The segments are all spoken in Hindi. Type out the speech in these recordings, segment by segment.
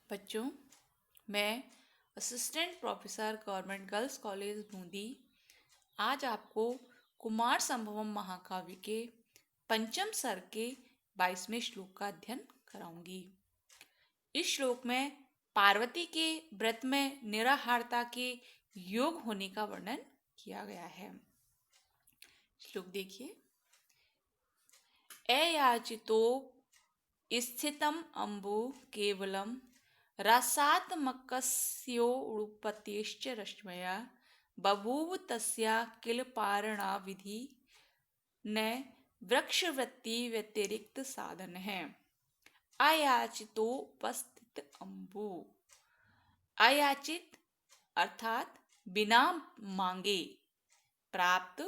बच्चों, मैं assistant professor government girls college Bundi आज आपको कुमार संभवम महाकाव्य के पंचम सर्ग के 22वें श्लोक का अध्ययन कराऊंगी। इस श्लोक में पार्वती के व्रत में निराहारता के योग होने का वर्णन किया गया है। श्लोक देखिए। अयाचितो स्थितम अम्बु केवलम रसात्मकस्योड़ुपतेश्च रश्मया बभूव तस्या किल पारणा विधि न वृक्षवृत्ति व्यतिरिक्त साधन है। अयाचितोपस्थित अम्बु। अयाचित अर्थात बिना मांगे प्राप्त,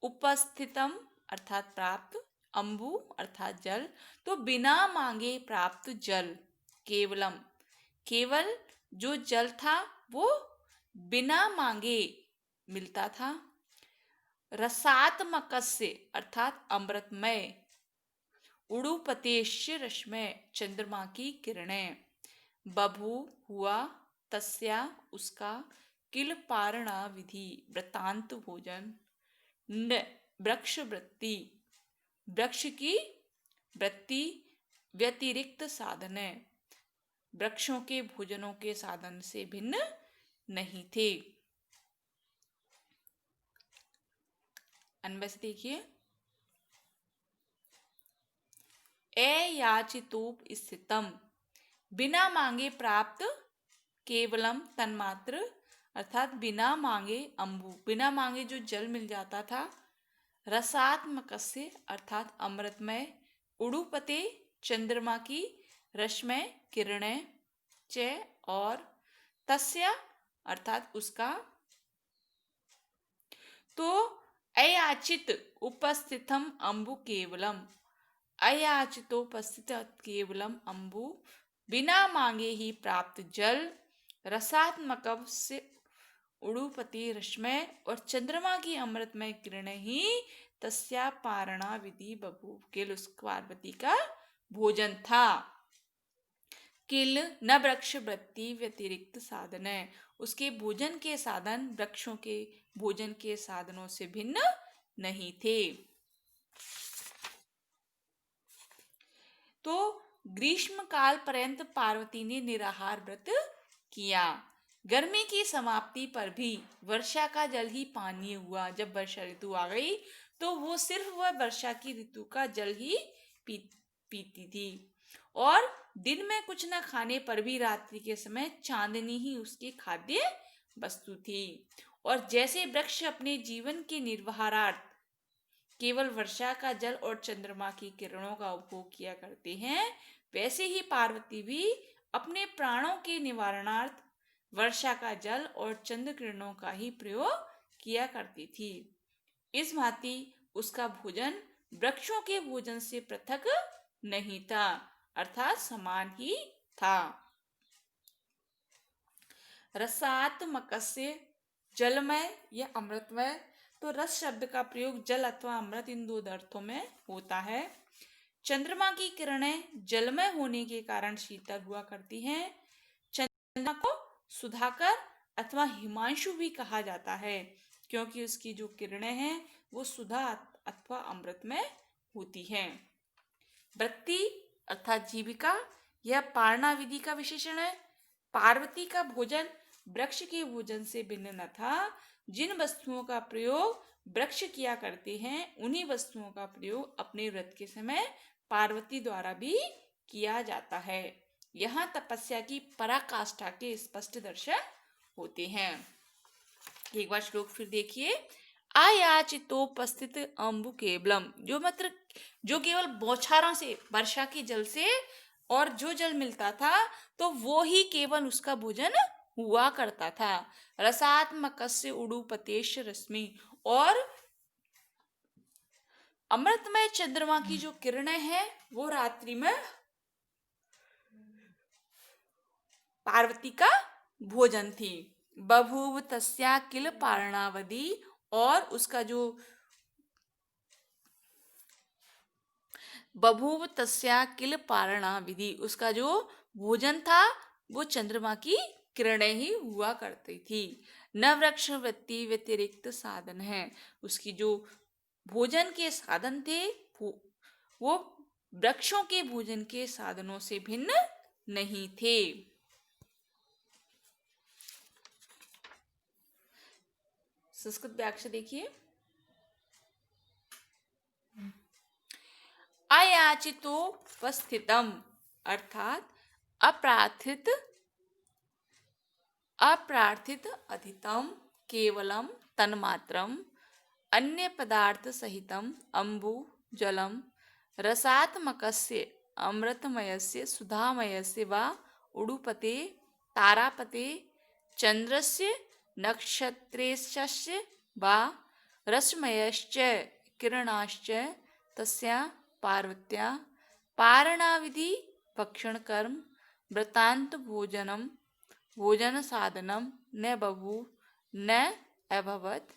उपस्थितम अर्थात प्राप्त, अम्बु अर्थात जल, तो बिना मांगे प्राप्त जल, केवलम केवल जो जल था वो बिना मांगे मिलता था। रसात्मकस्य अर्थात अमृतमय, उड़ुपतेश्य रश्मय चंद्रमा की किरणें, बभू हुआ, तस्या उसका, किल पारणा विधि वृतांत भोजन, न वृक्ष वृत्ति वृक्ष की वृत्ति, व्यतिरिक्त साधन है वृक्षों के भोजनों के साधन से भिन्न नहीं थे। अन्वय से देखिए। अयाचितोप स्थितम बिना मांगे प्राप्त, केवलम तन्मात्र अर्थात बिना मांगे अम्बु बिना मांगे जो जल मिल जाता था, रसात्मकस्य अर्थात अमृतमय, उड़ुपते चंद्रमा की रश्मय किरणें, च और, तस्या अर्थात उसका, तो अयाचित उपस्थितम अम्बु केवलम, अयाचितोपस्थित केवलम अम्बु बिना मांगे ही प्राप्त जल, रसात्मक से उड़ुपति रश्मय और चंद्रमा की अमृतमय किरणें ही तस्या पारणा विधि बभूव किल उस पार्वती का भोजन था। किल न वृक्ष वृत्ति व्यतिरिक्त साधन है, उसके भोजन के साधन वृक्षों के भोजन के साधनों से भिन्न नहीं थे। तो ग्रीष्म काल पर्यंत पार्वती ने निराहार व्रत किया। गर्मी की समाप्ति पर भी वर्षा का जल ही पानीय हुआ। जब वर्षा ऋतु आ गई तो वो सिर्फ वह वर्षा की ऋतु का जल ही पीती थी और दिन में कुछ न खाने पर भी रात्रि के समय चांदनी ही उसकी खाद्य वस्तु थी। और जैसे वृक्ष अपने जीवन के निर्वाहार्थ केवल वर्षा का जल और चंद्रमा की किरणों का उपभोग किया करते हैं, वैसे ही पार्वती भी अपने प्राणों के निवारणार्थ वर्षा का जल और चंद्र किरणों का ही प्रयोग किया करती थी। इस भांति उसका भोजन वृक्षों के भोजन से पृथक नहीं था, अर्थात समान ही था। रसात्मकस्य जलमय या अमृतमय, तो रस शब्द का प्रयोग जल अथवा अमृत इन दो अर्थों में होता है। चंद्रमा की किरणें जलमय होने के कारण शीतल हुआ करती हैं। चंद्रमा को सुधाकर अथवा हिमांशु भी कहा जाता है क्योंकि उसकी जो किरणें हैं वो सुधा अथवा अमृत में होती हैं। वृत्ति अर्थात जीविका यह पारणा विधि का विशेषण है। पार्वती का भोजन वृक्ष के भोजन से भिन्न न था। जिन वस्तुओं का प्रयोग वृक्ष किया करते हैं उन्हीं वस्तुओं का प्रयोग अपने व्रत के समय पार्वती द्वारा भी किया जाता है। यहाँ तपस्या की पराकाष्ठा के स्पष्ट दर्शन होते हैं। एक बार श्लोक फिर देखिए। अयाचितोपस्थित अम्बु केवलम, जो केवल बौछारों से वर्षा के जल से और जो जल मिलता था तो वो ही केवल उसका भोजन हुआ करता था। रसात्मकस्य उड़ुपतेश रश्मि, और अमृतमय चंद्रमा की जो किरणें हैं वो रात्रि में पार्वती का भोजन थी। बभूव तस्या किल पारणावधि, और उसका जो बभूव तस्या किल पारणा विधि, उसका जो भोजन था वो चंद्रमा की किरणें ही हुआ करती थी। न वृक्ष वृत्ति व्यतिरिक्त साधन है। उसकी जो भोजन के साधन थे वो वृक्षों के भोजन के साधनों से भिन्न नहीं थे। संस्कृत व्याख्या देखिए। अयाचितोपस्थितम अर्थात अप्रार्थित अधितम केवलम तन्मात्रम अन्य पदार्थ सहितम अम्बु जलम रसात्मकस्य अमृतमयस्य सुधामयस्य वा उडुपते तारापते चंद्रस्य नक्षत्रेशस्य वा रश्मयश्च किरणाश्च तस्या पार्वत्या पारणाविधि भक्षण कर्म वृत्तांत भोजन साधनम न बभू न अभवत